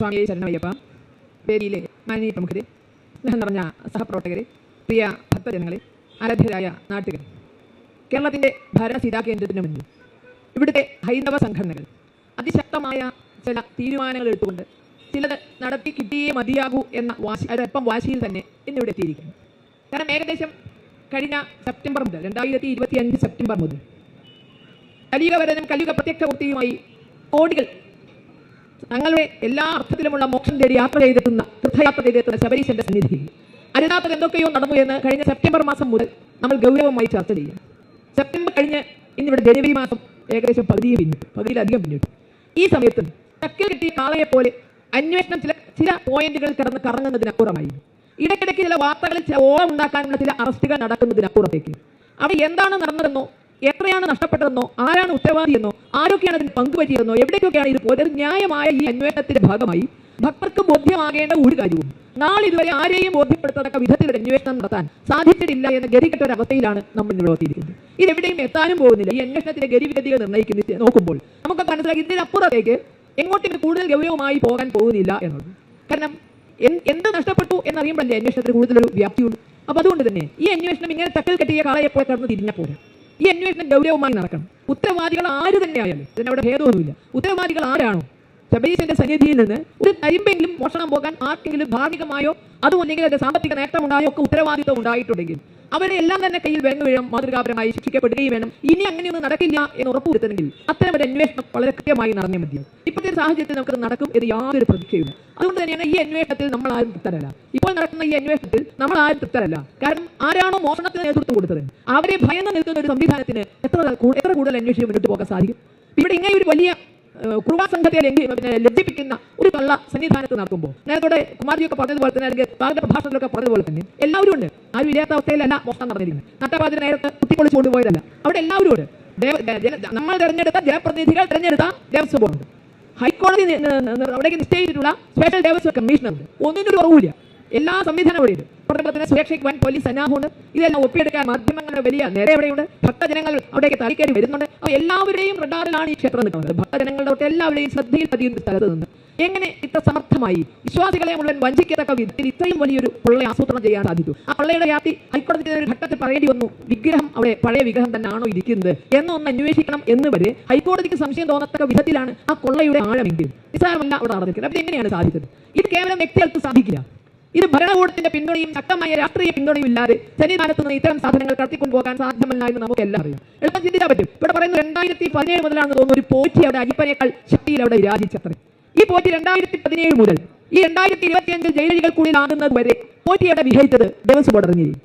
സ്വാമിയെ ശരണമയ്യപ്പ, വേദിയിലെ മാനനീയ പ്രമുഖരെ, സ്നേഹം നിറഞ്ഞ സഹപ്രവർത്തകരെ, പ്രിയ ഭക്തജനങ്ങളെ, ആരാധ്യരായ നാട്ടുകാർ, കേരളത്തിൻ്റെ ഭരണസിരാ കേന്ദ്രത്തിന് മുന്നിൽ ഇവിടുത്തെ ഹൈന്ദവ സംഘടനകൾ അതിശക്തമായ ചില തീരുമാനങ്ങൾ എടുത്തുകൊണ്ട് ചിലത് നടത്തി കിട്ടിയേ മതിയാകൂ എന്ന അല്പം വാശിയിൽ തന്നെ ഇന്നിവിടെ എത്തിയിരിക്കുന്നു. കാരണം ഏകദേശം കഴിഞ്ഞ സെപ്റ്റംബർ മുതൽ 2025 സെപ്റ്റംബർ മുതൽ കലിയുഗവരനും കലിയുഗ പ്രത്യക്ഷമൂർത്തിയുമായി കോടികൾ തങ്ങളുടെ എല്ലാ അർത്ഥത്തിലുമുള്ള മോക്ഷം തേടി യാത്ര ചെയ്തെത്തുന്ന തീർത്ഥയാത്ര ചെയ്തെത്തുന്ന ശബരീശന്റെ സന്നിധിയിൽ അരുതാത്തത് എന്തൊക്കെയോ നടന്നു എന്ന് കഴിഞ്ഞ സെപ്റ്റംബർ മാസം മുതൽ നമ്മൾ ഗൗരവമായി ചർച്ച ചെയ്യും. സെപ്റ്റംബർ കഴിഞ്ഞ് ഇന്നിവിടെ ജനുവരി മാസം ഏകദേശം പകുതിയിലധികം പിന്നിട്ടു. ഈ സമയത്തും ചക്കിൽ കിട്ടിയ കാളയെ പോലെ അന്വേഷണം ചില പോയിന്റുകൾ കിടന്ന് കറങ്ങുന്നതിനപ്പുറമായി ഇടയ്ക്കിടയ്ക്ക് ചില വാർത്തകളിൽ ഓളം ഉണ്ടാക്കാനുള്ള ചില അറസ്റ്റുകൾ നടക്കുന്നതിനപ്പുറത്തേക്ക് അവിടെ എന്താണ് നടന്നതെന്നോ, എത്രയാണ് നഷ്ടപ്പെട്ടതെന്നോ, ആരാണ് ഉത്തരവാദിയെന്നോ, ആരൊക്കെയാണ് അതിന് പങ്കുപറ്റിയതെന്നോ, എവിടേക്കൊക്കെയാണ് ഇത് പോയത്, ന്യായമായ ഈ അന്വേഷണത്തിന്റെ ഭാഗമായി ഭക്തർക്ക് ബോധ്യമാകേണ്ട ഒരു കാര്യവും നാളിതുവരെ ആരെയും ബോധ്യപ്പെടുത്തത്തക്ക വിധത്തിൽ ഒരു അന്വേഷണം നടത്താൻ സാധിച്ചിട്ടില്ല എന്ന ഗതികെട്ട ഒരു അവസ്ഥയിലാണ് നമ്മൾ നിലനിർത്തിയിരിക്കുന്നത്. ഇതെവിടെയും എത്താനും പോകുന്നില്ല. ഈ അന്വേഷണത്തിന്റെ ഗതിവിഗതികൾ നിർണ്ണയിക്കുന്ന നോക്കുമ്പോൾ നമുക്ക് മനസ്സിലാക്കി ഇതിനപ്പുറത്തേക്ക് എങ്ങോട്ടും കൂടുതൽ ഗൗരവമായി പോകാൻ പോകുന്നില്ല എന്നുള്ളത്. കാരണം എന്ത് നഷ്ടപ്പെട്ടു എന്നറിയുമ്പോഴല്ലേ അന്വേഷണത്തിന് കൂടുതലൊരു വ്യാപ്തിയുള്ളൂ. അപ്പോൾ അതുകൊണ്ട് തന്നെ ഈ അന്വേഷണം ഇങ്ങനെ ചക്കൽ കെട്ടിയ കാളയെപ്പോൾ കടന്ന് തിരിഞ്ഞപ്പോൾ ഈ അന്വേഷണം ഗൗരവമായി നടക്കണം. ഉത്തരവാദികൾ ആര് തന്നെയായാലും ഇതിനവിടെ ഭേദമൊന്നുമില്ല. ഉത്തരവാദികൾ ആരാണോ ശബരീശന്റെ സന്നിധിയിൽ നിന്ന് ഒരു തരിമ്പെങ്കിലും മോഷണം പോകാൻ ആർക്കെങ്കിലും ധാർമ്മികമായോ അതുമല്ലെങ്കിൽ അതിന്റെ സാമ്പത്തിക നേട്ടമുണ്ടായോ ഒക്കെ ഉത്തരവാദിത്വം ഉണ്ടായിട്ടുണ്ടെങ്കിൽ അവരെ എല്ലാം തന്നെ കയ്യിൽ വേങ്ങ വീഴം മാതൃകാപരമായി ശിക്ഷിക്കപ്പെടുകയും വേണം. ഇനി അങ്ങനെയൊന്നും നടക്കില്ല എന്ന് ഉറപ്പുവരുത്തണമെങ്കിൽ അത്തരം ഒരു അന്വേഷണം വളരെ കൃത്യമായി നടന്നേ മതിയാകും. ഇപ്പോഴത്തെ സാഹചര്യത്തിൽ നമുക്കത് നടക്കും എന്ന് യാതൊരു പ്രതീക്ഷയുമില്ല. അതുകൊണ്ട് തന്നെയാണ് ഈ അന്വേഷണത്തിൽ നമ്മൾ ആരും തൃപ്തരല്ല. ഇപ്പോൾ നടക്കുന്ന ഈ അന്വേഷണത്തിൽ നമ്മൾ ആരും തൃപ്തരല്ല. കാരണം ആരാണോ മോഷണത്തിന് നേതൃത്വം കൊടുത്തത് അവരെ ഭയന്ന് നിൽക്കുന്ന ഒരു സംവിധാനത്തിന് എത്ര കൂടുതൽ അന്വേഷിച്ച് മുന്നോട്ട് പോകാൻ സാധിക്കും? ഇവിടെ ഇങ്ങനെ ഒരു വലിയ കുറുവാ സംഘത്തെ ലജ്ജിപ്പിക്കുന്ന ഒരു കള്ള സന്നിധാനത്ത് നടക്കുമ്പോൾ നേരത്തോടെ കുമാരിയൊക്കെ പറഞ്ഞതുപോലെ തന്നെ അല്ലെങ്കിൽ പാകന്റെ പ്രഭാഷണത്തിലൊക്കെ പറഞ്ഞതുപോലെ തന്നെ എല്ലാവരും ഉണ്ട്. ആരും ഇല്ലാത്ത അവസ്ഥയിലല്ല മോഷണം നടന്നിരിക്കുന്നത്. നട്ടപാതിര നേരത്ത് കുത്തിപ്പൊളിച്ചു കൊണ്ടുപോയതല്ല. അവിടെ എല്ലാവരും ഉണ്ട്. നമ്മൾ തെരഞ്ഞെടുത്ത ജനപ്രതിനിധികൾ തെരഞ്ഞെടുത്ത ദേവസ്വം ബോർഡുണ്ട്. ഹൈക്കോടതി അവിടേക്ക് നിശ്ചയിച്ചിട്ടുള്ള സ്പെഷ്യൽ ദേവസ്വം കമ്മീഷണറുണ്ട്. ഒന്നിനൊരു കുറവില്ല. എല്ലാ സംവിധാനവും ഉണ്ട്. പ്രവർത്തനത്തിന് സുരക്ഷയ്ക്ക് വൻ പോലീസ് സന്നാഹമുണ്ട്. ഇതെല്ലാം ഒപ്പിയെടുക്കാൻ മാധ്യമങ്ങളുടെ വലിയ നിര എവിടെയുണ്ട്. ഭക്തജനങ്ങൾ അവിടേക്ക് തളിക്കരി വരുന്നുണ്ട്. അപ്പോൾ എല്ലാവരെയും റഡാറിലാണ് ഈ ക്ഷേത്രം നിൽക്കുന്നത്. ഭക്തജനങ്ങളുടെ എല്ലാവരെയും ശ്രദ്ധയിൽ പതിയുന്ന സ്ഥലത്ത് നിന്ന് എങ്ങനെ ഇത്ര സമർത്ഥമായി വിശ്വാസികളെ മുഴുവൻ വഞ്ചിക്കത്തക്ക വിധത്തിൽ ഇത്രയും വലിയൊരു പൊള്ളയെ ആസൂത്രണം ചെയ്യാൻ സാധിച്ചു? ആ പൊള്ളയുടെ വ്യാപ്തി ഹൈക്കോടതി ഒരു ഘട്ടത്തിൽ പറയേണ്ടി വന്നു. വിഗ്രഹം അവിടെ പഴയ വിഗ്രഹം തന്നെയാണോ ഇരിക്കുന്നത് എന്നൊന്ന് അന്വേഷിക്കണം എന്ന് വരെ ഹൈക്കോടതിക്ക് സംശയം തോന്നത്തക്ക വിധത്തിലാണ് ആ കൊള്ളയുടെ ആഴമെങ്കിൽ നിസ്സാരമല്ല അവിടെ നടന്നിരിക്കുന്നത്. അപ്പോൾ എങ്ങനെയാണ് സാധിച്ചത്? ഇത് കേവലം വ്യക്തികൾക്ക് സാധിക്കില്ല. ഇത് ഭരണകൂടത്തിന്റെ പിന്തുണയും ശക്തമായ രാഷ്ട്രീയ പിന്തുണയും ഇല്ലാതെ സന്നിധാനത്ത് നിന്ന് ഇത്തരം സാധനങ്ങൾ കടത്തിക്കൊണ്ടുപോകാൻ സാധ്യമല്ല എന്ന് നമുക്ക് എല്ലാം അറിയാം. എളുപ്പം ചിന്തിച്ചാൽ പറ്റും. ഇവിടെ പറയുന്നത് 2017 മുതലാണെന്ന് തോന്നുന്നു ഒരു പോറ്റി അവിടെ അയ്യപ്പനേക്കാൾ ശക്തിയിൽ അവിടെ വിരാജിച്ചത്രേ. ഈ പോറ്റി 2017 മുതൽ ഈ 2025 ജയിലുകൾക്കുള്ളിലാകുന്നത് വരെ പോറ്റി അവിടെ വിഹരിച്ചത് ദേവസ്വം ബോർഡ് അറിഞ്ഞിരിക്കും.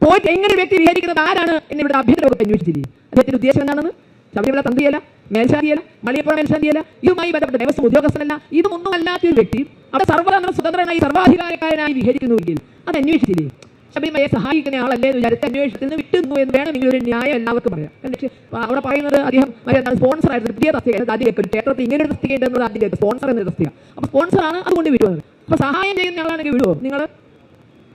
പോറ്റി എങ്ങനെ വ്യക്തി വിഹരിക്കുന്നത് ആരാണ് എന്ന് ഇവിടെ ആഭ്യന്തര വകുപ്പ് അന്വേഷിച്ചില്ലേ? അദ്ദേഹത്തിന്റെ ഉദ്ദേശം എന്താണെന്ന് ശബരിമല തന്ത്രിയല്ല, മേൽശാന്തിയല്ല, മലയപ്പുറ മേൽശാന്തിയല്ല, ഇതുമായി ബന്ധപ്പെട്ട ദേവസ്വം ഉദ്യോഗസ്ഥനല്ല, ഇതൊന്നും അല്ലാത്തൊരു വ്യക്തി അവിടെ സർവ്വതന്ത്ര സ്വതന്ത്രനായി സർവാധികാരക്കാരനായി വിഹരിക്കുന്നുവെങ്കിൽ അത് അന്വേഷിച്ചില്ലേ? ശബരിമലയെ സഹായിക്കുന്ന ആളല്ലേ എന്ന് വിചാരിച്ച അന്വേഷണത്തിൽ നിന്ന് വിട്ടുന്നു എന്ന് വേണമെങ്കിൽ ഒരു ന്യായം എല്ലാവർക്കും പറയാം. പക്ഷേ അവിടെ പറയുന്നത് അദ്ദേഹം സ്പോൺസർ ആയിരുന്നു. പുതിയ തസ്തിക ആദ്യം കേൾക്കും. ക്ഷേത്രത്തിൽ ഇങ്ങനെ ഒരു തസ്തിക ഉണ്ടെന്നത് ആദ്യം കേൾക്കും. സ്പോൺസർ എന്ന തസ്തിക. അപ്പോൾ സ്പോൺസറാണ് അതുകൊണ്ട് വിടുന്നത്. അപ്പോൾ സഹായം ചെയ്യുന്ന ആളാണെങ്കിൽ വിടുവോ? നിങ്ങൾ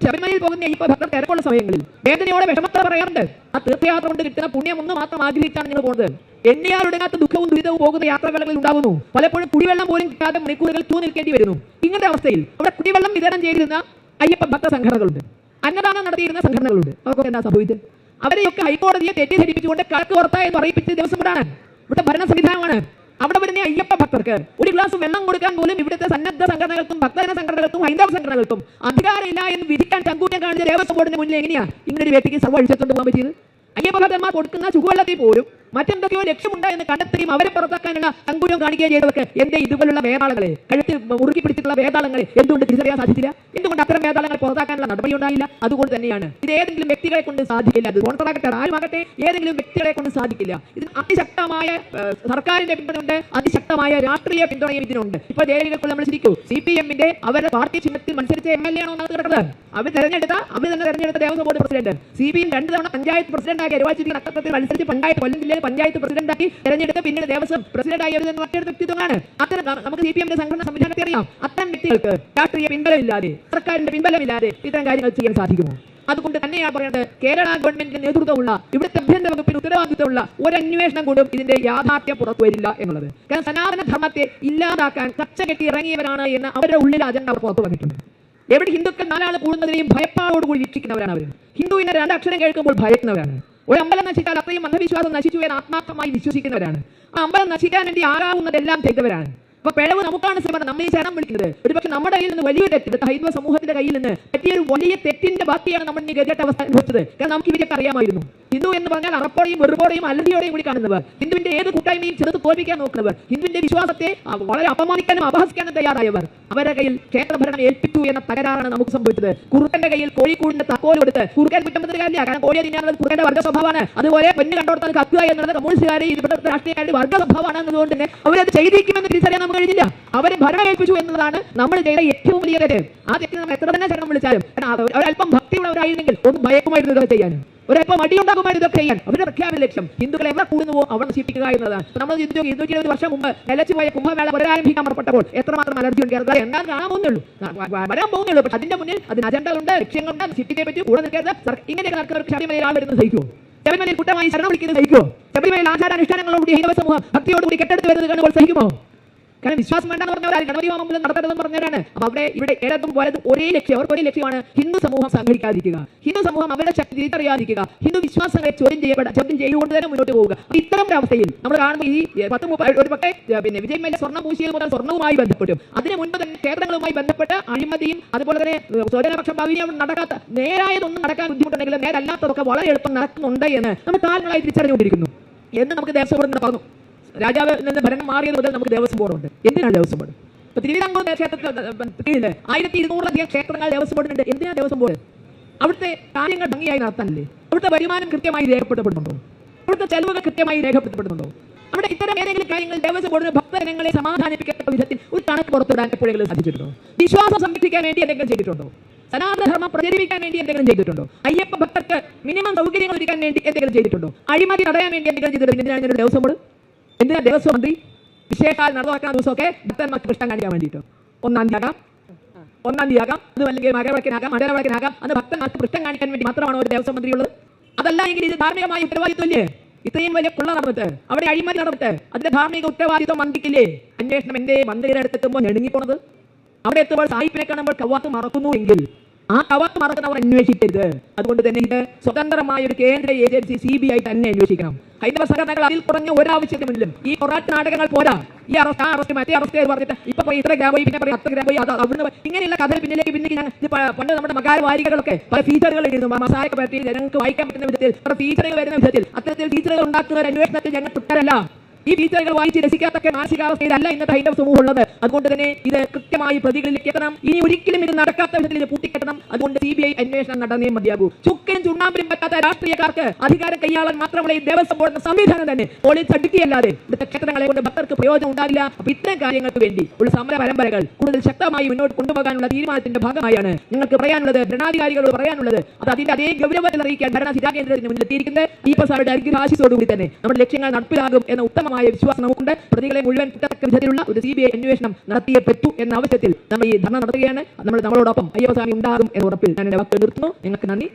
ശബരിമലയിൽ പോകുന്ന ഇപ്പോൾ ഭക്തർ തിരക്കുള്ള സമയങ്ങളിൽ വേദനയോടെ വിഷമത്തോടെ പറയാറുണ്ട്. ആ തീർത്ഥയാത്ര കൊണ്ട് കിട്ടുന്ന പുണ്യം ഒന്ന് മാത്രം ആഗ്രഹിച്ചാണ് നിങ്ങൾ പോകുന്നത്. എണ്ണയാലുടങ്ങാത്ത ദുഃഖവും ദുരിതവും പോകുന്ന യാത്രാവേളകളിൽ ഉണ്ടാകുന്നു. പലപ്പോഴും കുടിവെള്ളം പോലും കിട്ടാതെ മണിക്കൂറുകൾ ക്യൂ നിൽക്കേണ്ടി വരുന്നു. ഇങ്ങനത്തെ അവസ്ഥയിൽ അവിടെ കുടിവെള്ളം വിതരണം ചെയ്തിരുന്ന അയ്യപ്പ ഭക്ത സംഘടനകളുണ്ട്, അന്നദാനം നടത്തിയിരുന്ന സംഘടനകളുണ്ട്. അവർക്കൊക്കെ എന്താ സംഭവിച്ചത്? അവരെയൊക്കെ ഹൈക്കോടതിയെ തെറ്റിദ്ധരിപ്പിച്ചുകൊണ്ട് കണക്ക് പുറത്ത എന്ന് അറിയിപ്പിച്ച് ദേവസ്വം ബോർഡാണ്. ഇവിടുത്തെ ഭരണ സംവിധാനമാണ്. അവിടെ വരുന്ന അയ്യപ്പ ഭക്തർക്ക് ഒരു ഗ്ലാസ് വെള്ളം കൊടുക്കാൻ പോലും ഇവിടുത്തെ സന്നദ്ധ സംഘടനകൾക്കും ഭക്തജന സംഘടനകൾക്കും ഹൈന്ദവ സംഘടനകൾക്കും അധികാരമില്ല എന്ന് വിധിക്കാൻ ചങ്കൂറ്റം കാണിച്ച ദേവസ്വം ബോർഡിന് മുന്നിൽ എങ്ങനെയാണ് ഇങ്ങനെ ഒരു വ്യക്തിക്ക് സർവ്വ അഴിച്ചുകൊണ്ട് പോകാൻ പറ്റിയത്? അയ്യപ്പ ഭക്തന്മാർ കൊടുക്കുന്ന ചുക്കുവെള്ളത്തിൽ പോലും മറ്റെന്തൊക്കെയോ ലക്ഷ്യമുണ്ടോ എന്ന് കണ്ടെത്തുകയും അവരെ പുറത്താക്കാനുള്ള ചങ്കൂറ്റം കാണിക്കുകയും ചെയ്തവർക്ക് എന്റെ ഇതുപോലുള്ള വേതാളങ്ങളെ കഴുത്തിൽ മുറുക്കി പിടിച്ചിട്ടുള്ള വേതാളങ്ങളെ എന്തുകൊണ്ട് തിരിച്ചറിയാൻ സാധിച്ചില്ല? എന്തുകൊണ്ട് അത്തരം വേതാളങ്ങൾ പുറത്താക്കാനുള്ള നടപടി ഉണ്ടായില്ല? അതുകൊണ്ട് തന്നെയാണ് ഇത് ഏതെങ്കിലും വ്യക്തികളെ കൊണ്ട് സാധിക്കില്ല. അത് സ്പോൺസറാകട്ടെ ആരുമാകട്ടെ ഏതെങ്കിലും വ്യക്തികളെ കൊണ്ട് സാധിക്കില്ല. ഇതിന് അതിശക്തമായ സർക്കാരിന്റെ പിന്തുണയുണ്ട്, അതിശക്തമായ രാഷ്ട്രീയ പിന്തുണയും ഇതിനുണ്ട്. ഇപ്പോൾ ജയിലുകൾക്ക് നമ്മൾ ശരിക്കും CPM-ന്റെ അവരുടെ പാർട്ടി ചിഹ്നത്തിൽ മത്സരിച്ച MLA ആണോ എന്നാണ് കിടക്കുന്നത്. അവർ തന്നെ തെരഞ്ഞെടുത്ത ദേവസ്വം ബോർഡ് പ്രസിഡന്റ്. CPM 2 തവണ പഞ്ചായത്ത് പ്രസിഡന്റാക്കി അരുവാച്ചിരി നക്ഷത്രത്തിൽ മത്സരിച്ച് കൊല്ലം ജില്ലയിൽ പഞ്ചായത്ത് പ്രസിഡന്റാക്കി തെരഞ്ഞെടുത്ത് പിന്നീട് ദേവസ്വം പ്രസിഡന്റായി വരുന്ന മറ്റൊരു വ്യക്തിത്വമാണ്. അത്തരം നമുക്ക് CPM-ന്റെ സംഘടന സംവിധാനത്തെ അറിയാം. അത്തരം വ്യക്തികൾക്ക് രാഷ്ട്രീയ പിൻബലമില്ലാതെ സർക്കാരിന്റെ പിൻബലമില്ലാതെ ഇത്തരം കാര്യങ്ങൾ ചെയ്യാൻ സാധിക്കുമോ? അതുകൊണ്ട് തന്നെയാണ് പറയുന്നത് കേരള ഗവൺമെന്റിന്റെ നേതൃത്വമുള്ള ഇവിടുത്തെ ആഭ്യന്തര വകുപ്പിന് ഉത്തരവാദിത്തമുള്ള ഒരു അന്വേഷണം കൊണ്ടും ഇതിന്റെ യാഥാർത്ഥ്യം പുറത്തു വരില്ല എന്നുള്ളത്. കാരണം സനാതന ധർമ്മത്തെ ഇല്ലാതാക്കാൻ കച്ച കെട്ടി ഇറങ്ങിയവരാണ് എന്ന് അവരുടെ ഉള്ളിൽ അജണ്ട അവർ പുറത്തു വന്നിട്ടുണ്ട്. എവിടെ ഹിന്ദുക്കൾ നാലാൾ കൂടുന്നതിനെയും ഭയപ്പാടോടുകൂടി വീക്ഷിക്കുന്നവരാണ് അവർ. ഹിന്ദുവിന്റെ രണ്ടക്ഷരം കേൾക്കുമ്പോൾ ഭയക്കുന്നവരാണ്. ഒരു അമ്പലം നശിച്ചാൽ അത്രയും അന്ധവിശ്വാസം നശിച്ചു എന്ന് ആത്മാർത്ഥമായി വിശ്വസിക്കുന്നവരാണ്. ആ അമ്പലം നശിക്കാൻ വേണ്ടി ആകാവുന്നതെല്ലാം ചെയ്തവരാണ്. അപ്പൊ പിഴവ് നമുക്കാണ് ശ്രമം, നമ്മെ ശരണം വിളിക്കുന്നത്. ഒരുപക്ഷെ നമ്മുടെ കയ്യിൽ നിന്ന് വലിയ തെറ്റ്, ഹൈന്ദവ സമൂഹത്തിന്റെ കയ്യിൽ നിന്ന് പറ്റിയൊരു വലിയ തെറ്റിന്റെ ബാക്കിയാണ് നമ്മൾ ഈ ഗതികെട്ട അവസ്ഥ അനുഭവിച്ചത്. കാരണം നമുക്ക് ഇവരൊക്കെ അറിയാമായിരുന്നു. ഹിന്ദു എന്ന് പറഞ്ഞാൽ അറപ്പോടെയും വെറുപ്പോടെയും അലർജിയോടെയും കൂടി കാണുന്നവർ, ഹിന്ദുവിന്റെ ഏത് കൂട്ടായ്മയും ചെറുത്ത് തോൽപ്പിക്കാൻ നോക്കുന്നവർ, ഹിന്ദുവിന്റെ വിശ്വാസത്തെ വളരെ അപമാനിക്കാനും അപഹസിക്കാനും തയ്യാറായവർ, അവരുടെ കയ്യിൽ ക്ഷേത്രഭരണം ഏൽപ്പിച്ചു എന്ന തകരാറാണ് നമുക്ക് സംഭവിച്ചത്. കുറുക്കന്റെ കയ്യിൽ കോഴിക്കൂടിന്റെ തക്കോൽ കൊടുത്ത് കുറുക്കൻ കുറ്റമ്പത്തിന് കാര്യമില്ല. കാരണം കോഴിയെ തിന്നാനുള്ളത് കുറുക്കന്റെ വർഗ്ഗ സ്വഭാവമാണ്. അതുപോലെ പെണ്ണ് കണ്ടോടത്താൽ കത്തുക എന്നുള്ളത് കമ്മ്യൂണിസ്റ്റുകാരെ ഇവിടുത്തെ രാഷ്ട്രീയക്കാരുടെ വർഗ്ഗ സ്വഭാവമാണ് എന്നതുകൊണ്ട് തന്നെ അവരത് ചെയ്തിരിക്കുമെന്ന് തിരിച്ചറിയാൻ നമുക്ക് കഴിഞ്ഞില്ല. അവരെ ഭരണം ഏൽപ്പിച്ചു എന്നതാണ് നമ്മൾ ചെയ്ത ഏറ്റവും വലിയ തെറ്റ്. ആ തെറ്റ് നമ്മൾ എത്ര തന്നെ ശരണം വിളിച്ചാലും ഒരല്പം ഭക്തിയുള്ളവരായിരുന്നെങ്കിൽ ഒന്ന് ഭയക്കുമായിരുന്നു ഇതൊക്കെ ചെയ്യാൻ, ഒരല്പം മടിയുണ്ടാകുമായിരുന്നു ഇതൊക്കെ ചെയ്യാൻ. അവരുടെ പ്രഖ്യാപന ലക്ഷ്യം ഹിന്ദുക്കളെ എവിടെ കൂടുന്നുവോ അവിടെ നശിപ്പിക്കുക എന്നതാണ്. നമ്മൾ 220 വർഷം മുമ്പ് നിലച്ചുപോയ കുംഭമേള പുനരാരംഭിക്കാൻ പുറപ്പെട്ടപ്പോൾ എത്രമാത്രം അലർജി ഉണ്ട് കേരളത്തിൽ എന്നാൽ കാണാൻ പോകുന്നുള്ളൂ, വരാൻ പോകുന്നുള്ളൂ. പക്ഷെ അതിന്റെ മുന്നിൽ അതിന് അജണ്ടകളുണ്ട്, ലക്ഷ്യങ്ങളുണ്ട്, നശിപ്പിച്ചേ പറ്റി കൂടെ നിൽക്കരുത്. ഇങ്ങനെയൊക്കെ നടക്കുന്നവർക്ക് ശബരിമലയിൽ ആൾ വരുന്നത് സഹിക്കുമോ? ശബരിമലയിൽ കുറ്റമായി ശരണം വിളിക്കുന്നത് സഹിക്കുമോ? ശബരിമലയിൽ ആചാരാനുഷ്ഠാനങ്ങളോടുകൂടി ഹൈന്ദവ സമൂഹം ഭക്തിയോടുകൂടി കെട്ടെടുത്ത് വരുന്നത് കാണുമ്പോൾ സഹിക്കുമോ? കാരണം വിശ്വാസം വേണ്ടെന്ന് പറഞ്ഞവരാണ്, ഗണപതി ഹോമം നടത്തരുതെന്ന് പറഞ്ഞവരാണ്. അപ്പൊ അവിടെ ഇവിടെ ഏതും വലതും ഒരേ ലക്ഷ്യം, അവർക്ക് ഒരേ ലക്ഷ്യമാണ് ഹിന്ദു സമൂഹം സംഘടിക്കാതിരിക്കുക, ഹിന്ദു സമൂഹം അവരുടെ ശക്തി തിരിച്ചറിയാതിരിക്കുക, ഹിന്ദു വിശ്വാസങ്ങളെ ചോദ്യം ചെയ്തുകൊണ്ട് തന്നെ മുന്നോട്ട് പോവുക. ഇത്തരം ഒരു അവസ്ഥയിൽ നമ്മൾ കാണുമ്പോൾ ഈ 10-30 ഒരു പക്ഷേ വിജയ് മല്യ സ്വർണ്ണം പൂശിയത് മുതൽ സ്വർണ്ണവുമായി ബന്ധപ്പെട്ടും അതിന് മുൻപ് തന്നെ ക്ഷേത്രങ്ങളുമായി ബന്ധപ്പെട്ട് അഴിമതിയും അതുപോലെ തന്നെ സ്വജനപക്ഷ ഭാവിയും നടക്കാത്ത നേരായതൊന്നും നടക്കാൻ ബുദ്ധിമുട്ടുണ്ടെങ്കിലും നേരല്ലാത്തതൊക്കെ വളരെ എളുപ്പം നടക്കുന്നുണ്ട് എന്ന് നമ്മൾ കാലങ്ങളായി തിരിച്ചറിഞ്ഞുകൊണ്ടിരിക്കുന്നു എന്ന് നമുക്ക് ദേവസ്വം ബോർഡ് പറഞ്ഞു. രാജാവ് നിന്ന് ഭരണം മാറിയത് മുതൽ നമുക്ക് ദേവസ്വം ബോർഡുണ്ട്. എന്തിനാണ് ദേവസ്വം ബോർഡ്? ഇപ്പൊ തിരുവിതാംകൂർ ക്ഷേത്രത്തിൽ 1200 ക്ഷേത്രങ്ങൾ ദേവസ്വം ബോർഡിനുണ്ട്. എന്തിനാണ് ദേവസ്വം ബോർഡ്? അവിടുത്തെ കാര്യങ്ങൾ ഭംഗിയായി നടത്താനല്ലേ? അവിടുത്തെ വരുമാനം കൃത്യമായി രേഖപ്പെടുത്തപ്പെടുന്നുണ്ടോ? അവിടുത്തെ ചെലവുകൾ കൃത്യമായി രേഖപ്പെടുത്തപ്പെടുന്നുണ്ടോ? അവിടെ ഇത്തരം ഏതെങ്കിലും കാര്യങ്ങൾ ദേവസ്വം ബോർഡിന് ഭക്തജനങ്ങളെ സമാധാനിപ്പിക്കത്തക്ക വിധത്തിൽ ഒരു കണക്ക് പുറത്തുവിടാൻ എപ്പോഴെങ്കിലും സാധിച്ചിട്ടുണ്ടോ? വിശ്വാസം സംരക്ഷിക്കാൻ വേണ്ടി എന്തെങ്കിലും ചെയ്തിട്ടുണ്ടോ? സനാതനധർമ്മം പ്രചരിപ്പിക്കാൻ വേണ്ടി എന്തെങ്കിലും ചെയ്തിട്ടുണ്ടോ? അയ്യപ്പ ഭക്തർക്ക് മിനിമം സൗകര്യങ്ങൾ ഒരുക്കാൻ വേണ്ടി എന്തെങ്കിലും ചെയ്തിട്ടുണ്ടോ? അഴിമതി തടയാൻ വേണ്ടി എന്തെങ്കിലും ചെയ്തിട്ടുണ്ടോ? എന്തിനാണ് ദേവസ്വം ബോർഡ്? എന്തിനാ ദേവസ്വം മന്ത്രി വിശേഷാൽ നടന്നു ദിവസമൊക്കെ ഭക്തന്മാർക്ക് കൃഷ്ണം കാണിക്കാൻ വേണ്ടിയിട്ട് 1-ാം തീയതി ആകാം, അത് അല്ലെങ്കിൽ മകരവിളക്കിനാകാം, അത് ഭക്തന്മാർക്ക് കൃഷ്ണം കാണിക്കാൻ വേണ്ടി മാത്രമാണോ ഒരു ദേവസ്വം മന്ത്രി ഉള്ളത്? അതല്ല എങ്കിൽ ഇത് ധാർമ്മികമായ ഉത്തരവാദിത്വമില്ലേ? ഇത്രയും വലിയ കൊള്ള നടന്നിട്ട് അവിടെ അഴിമതി നടന്നിട്ട് അതിന്റെ ധാർമ്മിക ഉത്തരവാദിത്വം മന്ത്രിക്കില്ലേ? അന്വേഷണം എന്റെ മന്ത്രിയുടെ അടുത്തെത്തുമ്പോൾ ഞെടുങ്ങിപ്പോണത്, അവിടെ എത്തുമ്പോൾ സായിപ്പിനെ കാണുമ്പോൾ കവാത്ത് മറക്കുന്നു എങ്കിൽ ആ കവാത്ത് മറക്കുന്നവർ അന്വേഷിക്കരുത്. അതുകൊണ്ട് തന്നെ ഇത് സ്വതന്ത്രമായ ഒരു കേന്ദ്ര ഏജൻസി CBI തന്നെ അന്വേഷിക്കണം. ഹൈന്ദവ സംഘടനകൾ അതിൽ കുറഞ്ഞ ഒരാവശ്യത്തിനും ഈ പൊറാട്ട് നാടകങ്ങൾ പോരാ. ഈ അറസ്റ്റ്, ആ അറസ്റ്റ്, മറ്റേ അറസ്റ്റ് പറഞ്ഞിട്ട് ഇപ്പൊ ഇത്ര ഗ്രാം പോയി, പിന്നെ പറയും 10 ഗ്രാം പോയി, അവിടുന്ന് ഇങ്ങനെയുള്ള കഥ പിന്നിലേക്ക് പണ്ട് നമ്മുടെ മകാരവാരികകളൊക്കെ പല ഫീച്ചറുകൾ എഴുതുന്നു. മസാലയൊക്കെ പറ്റി ജനങ്ങൾക്ക് വായിക്കാൻ പറ്റുന്ന വിധത്തിൽ പല ഫീച്ചറുകൾ വരുന്ന വിധത്തിൽ അത്തരത്തിൽ ഫീച്ചറുകൾ ഉണ്ടാക്കുന്ന ഒരു അന്വേഷണത്തിൽ ഞങ്ങൾ തുടരല്ല. ഈ ഫീച്ചറുകൾ വായിച്ച് രസിക്കാത്തൊക്കെ മാനസികാവസ്ഥയിലല്ല ഇന്നത്തെ ഹൈന്ദവ സമൂഹം ഉള്ളത്. അതുകൊണ്ട് തന്നെ ഇത് കൃത്യമായി പ്രതികളിലേക്ക് എത്തണം. ഇനി ഒരിക്കലും ഇത് നടക്കാത്ത വിധത്തിൽ ഇത് പൂട്ടിക്കെട്ടണം. അതുകൊണ്ട് CBI അന്വേഷണം നടന്നേ മതിയാകൂ. ചുക്കനും ചുണ്ണാമ്പിനും പറ്റാത്ത രാഷ്ട്രീയക്കാർക്ക് അധികാരം കൈയാളാൻ മാത്രമുള്ള ഈ ദേവസ്വം ബോർഡിന്റെ സംവിധാനം തന്നെ പോളിച്ച് അടുക്കിയല്ലാതെ ഇവിടുത്തെ ക്ഷേത്രങ്ങളെ കൊണ്ട് ഭക്തർക്ക് പ്രയോജനം ഉണ്ടാകില്ല. അപ്പൊ ഇത്തരം കാര്യങ്ങൾക്ക് വേണ്ടി ഉള്ള സമര പരമ്പരകൾ കൂടുതൽ ശക്തമായി മുന്നോട്ട് കൊണ്ടുപോകാനുള്ള തീരുമാനത്തിന്റെ ഭാഗമായാണ് ഞങ്ങൾക്ക് പറയാനുള്ളത്, ഭരണാധികാരികളോട് പറയാനുള്ളത്. അത് അതിന്റെ അതേ ഗൗരവത്തിൽ അറിയിക്കാൻ ഭരണ സ്ഥിരാകേന്ദ്രത്തിന് മുന്നിൽ എത്തിയിരിക്കുന്നത് ഈ പ്രസാരുടെ അനുഗ്രഹാശിസോടുകൂടി തന്നെ നമ്മുടെ ലക്ഷ്യങ്ങൾ നടപ്പിലാകും എന്ന ഉത്തമ വിശ്വാസം നമുക്കുണ്ട്. പ്രതികളെ മുഴുവൻ കിട്ടത്തക്ക വിധത്തിലുള്ള ഒരു CBI അന്വേഷണം നടത്തിയേ പറ്റൂ എന്ന ആവശ്യത്തിൽ നമ്മൾ ഈ ധർണ്ണ നടത്തുകയാണ്. നമ്മളോടൊപ്പം അയ്യപ്പസ്വാമി ഉണ്ടാകും എന്ന ഉറപ്പിൽ ഞാൻ എന്റെ വാക്ക് നിർത്തുന്നു. നിങ്ങൾക്ക് നന്ദി.